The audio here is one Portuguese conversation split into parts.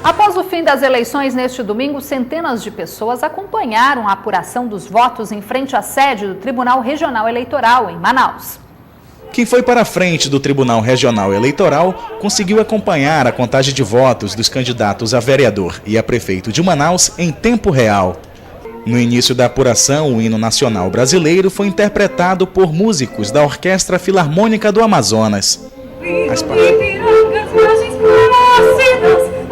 Após o fim das eleições neste domingo, centenas de pessoas acompanharam a apuração dos votos em frente à sede do Tribunal Regional Eleitoral, em Manaus. Quem foi para a frente do Tribunal Regional Eleitoral conseguiu acompanhar a contagem de votos dos candidatos a vereador e a prefeito de Manaus em tempo real. No início da apuração, o hino nacional brasileiro foi interpretado por músicos da Orquestra Filarmônica do Amazonas.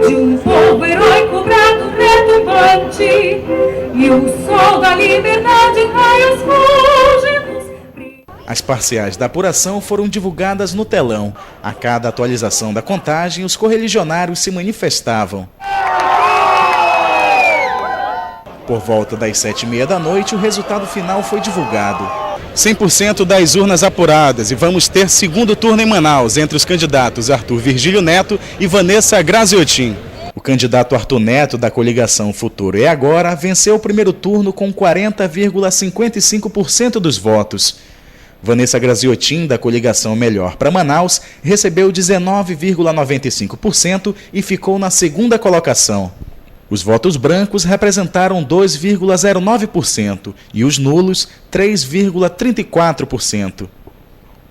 De um fogo heróico brado retumbante, e o sol da liberdade em raios fúlgidos. As parciais da apuração foram divulgadas no telão. A cada atualização da contagem, os correligionários se manifestavam. Por volta das 7h30 da noite, o resultado final foi divulgado. 100% das urnas apuradas e vamos ter segundo turno em Manaus entre os candidatos Arthur Virgílio Neto e Vanessa Graziotin. O candidato Arthur Neto, da coligação Futuro é Agora, venceu o primeiro turno com 40,55% dos votos. Vanessa Graziotin, da coligação Melhor para Manaus, recebeu 19,95% e ficou na segunda colocação. Os votos brancos representaram 2,09% e os nulos 3,34%.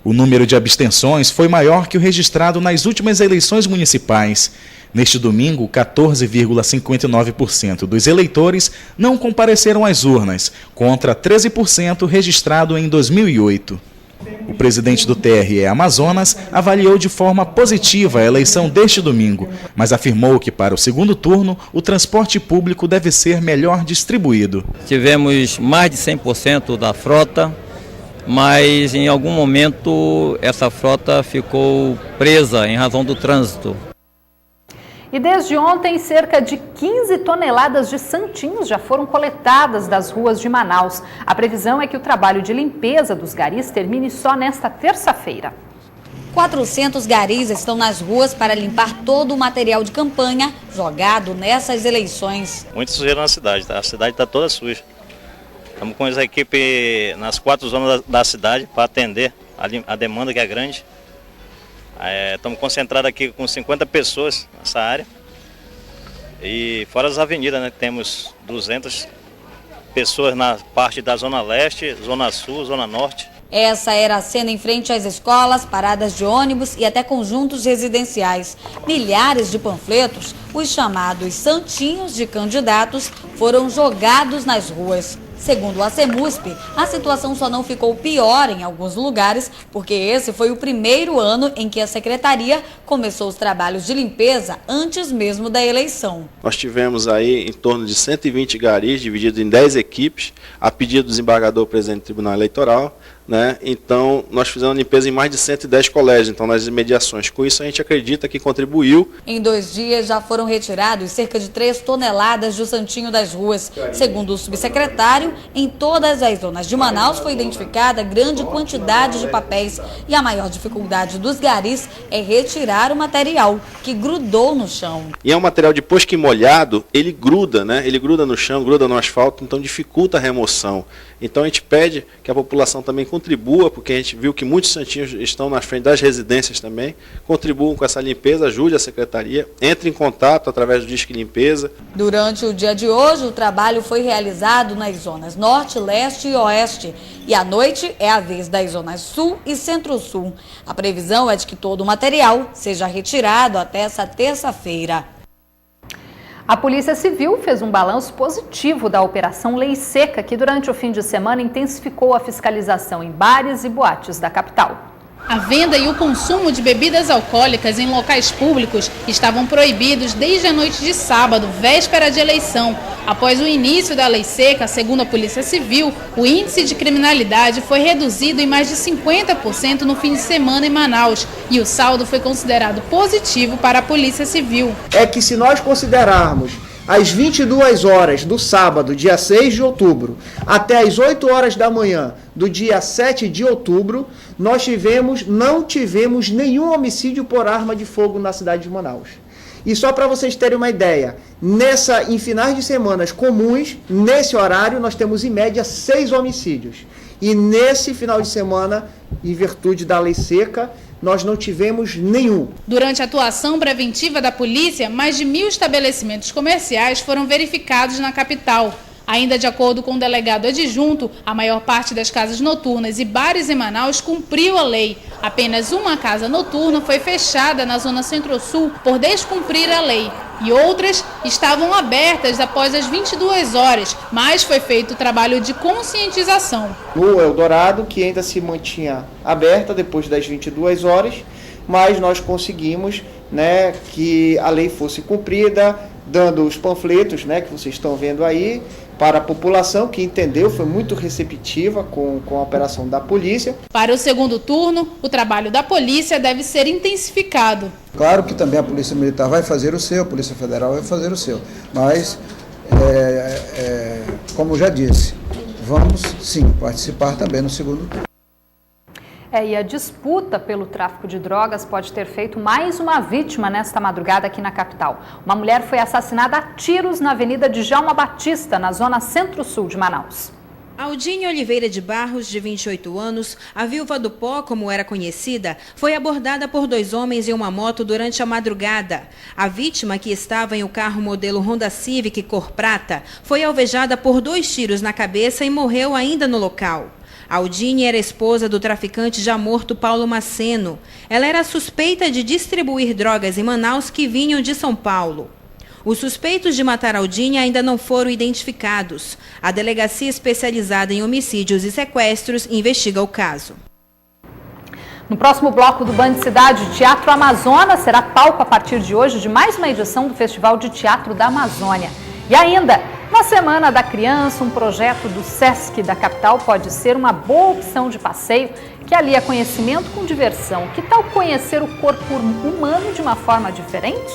O número de abstenções foi maior que o registrado nas últimas eleições municipais. Neste domingo, 14,59% dos eleitores não compareceram às urnas, contra 13% registrado em 2008. O presidente do TRE Amazonas avaliou de forma positiva a eleição deste domingo, mas afirmou que para o segundo turno o transporte público deve ser melhor distribuído. Tivemos mais de 100% da frota, mas em algum momento essa frota ficou presa em razão do trânsito. E desde ontem, cerca de 15 toneladas de santinhos já foram coletadas das ruas de Manaus. A previsão é que o trabalho de limpeza dos garis termine só nesta terça-feira. 400 garis estão nas ruas para limpar todo o material de campanha jogado nessas eleições. Muita sujeira na cidade, tá? A cidade está toda suja. Estamos com essa equipe nas 4 zonas da cidade para atender a demanda que é grande. Estamos concentrados aqui com 50 pessoas nessa área e fora as avenidas, né? Temos 200 pessoas na parte da Zona Leste, Zona Sul, Zona Norte. Essa era a cena em frente às escolas, paradas de ônibus e até conjuntos residenciais. Milhares de panfletos, os chamados santinhos de candidatos, foram jogados nas ruas. Segundo a CEMUSP, a situação só não ficou pior em alguns lugares, porque esse foi o primeiro ano em que a Secretaria começou os trabalhos de limpeza antes mesmo da eleição. Nós tivemos aí em torno de 120 garis, divididos em 10 equipes, a pedido do desembargador presidente do Tribunal Eleitoral, né? Então, nós fizemos limpeza em mais de 110 colégios, então, nas imediações. Com isso, a gente acredita que contribuiu. Em 2 dias, já foram retirados cerca de 3 toneladas do santinho das ruas. Segundo o subsecretário, em todas as zonas de Manaus foi identificada grande quantidade de papéis e a maior dificuldade dos garis é retirar o material, que grudou no chão. E é um material, depois que molhado, ele gruda, né? Ele gruda no chão, gruda no asfalto, então dificulta a remoção. Então, a gente pede que a população também contribua, porque a gente viu que muitos santinhos estão na frente das residências também, contribuam com essa limpeza, ajude a Secretaria, entre em contato através do Disque Limpeza. Durante o dia de hoje, o trabalho foi realizado nas zonas Norte, Leste e Oeste, e à noite é a vez das zonas Sul e Centro-Sul. A previsão é de que todo o material seja retirado até essa terça-feira. A Polícia Civil fez um balanço positivo da Operação Lei Seca, que durante o fim de semana intensificou a fiscalização em bares e boates da capital. A venda e o consumo de bebidas alcoólicas em locais públicos estavam proibidos desde a noite de sábado, véspera de eleição. Após o início da Lei Seca, segundo a Polícia Civil, o índice de criminalidade foi reduzido em mais de 50% no fim de semana em Manaus e o saldo foi considerado positivo para a Polícia Civil. É que se nós considerarmos às 22 horas do sábado, dia 6 de outubro, até às 8 horas da manhã do dia 7 de outubro, nós não tivemos nenhum homicídio por arma de fogo na cidade de Manaus. E só para vocês terem uma ideia, em finais de semanas comuns, nesse horário, nós temos em média 6 homicídios. E nesse final de semana, em virtude da Lei Seca, nós não tivemos nenhum. Durante a atuação preventiva da polícia, mais de 1.000 estabelecimentos comerciais foram verificados na capital. Ainda de acordo com o delegado adjunto, a maior parte das casas noturnas e bares em Manaus cumpriu a lei. Apenas uma casa noturna foi fechada na zona Centro-Sul por descumprir a lei. E outras estavam abertas após as 22 horas, mas foi feito o trabalho de conscientização. No Eldorado, que ainda se mantinha aberta depois das 22 horas, mas nós conseguimos, né, que a lei fosse cumprida, dando os panfletos, né, que vocês estão vendo aí, para a população que entendeu, foi muito receptiva com a operação da polícia. Para o segundo turno, o trabalho da polícia deve ser intensificado. Claro que também a Polícia Militar vai fazer o seu, a Polícia Federal vai fazer o seu, mas, como já disse, vamos sim participar também no segundo turno. E a disputa pelo tráfico de drogas pode ter feito mais uma vítima nesta madrugada aqui na capital. Uma mulher foi assassinada a tiros na Avenida Djalma Batista, na zona Centro-Sul de Manaus. Aldine Oliveira de Barros, de 28 anos, a viúva do pó, como era conhecida, foi abordada por 2 homens em uma moto durante a madrugada. A vítima, que estava em um carro modelo Honda Civic cor prata, foi alvejada por 2 tiros na cabeça e morreu ainda no local. Aldine era esposa do traficante já morto Paulo Maceno. Ela era suspeita de distribuir drogas em Manaus que vinham de São Paulo. Os suspeitos de matar Aldine ainda não foram identificados. A delegacia especializada em homicídios e sequestros investiga o caso. No próximo bloco do Band Cidade, Teatro Amazonas será palco a partir de hoje de mais uma edição do Festival de Teatro da Amazônia. E ainda, na Semana da Criança, um projeto do SESC da capital pode ser uma boa opção de passeio que alia conhecimento com diversão. Que tal conhecer o corpo humano de uma forma diferente?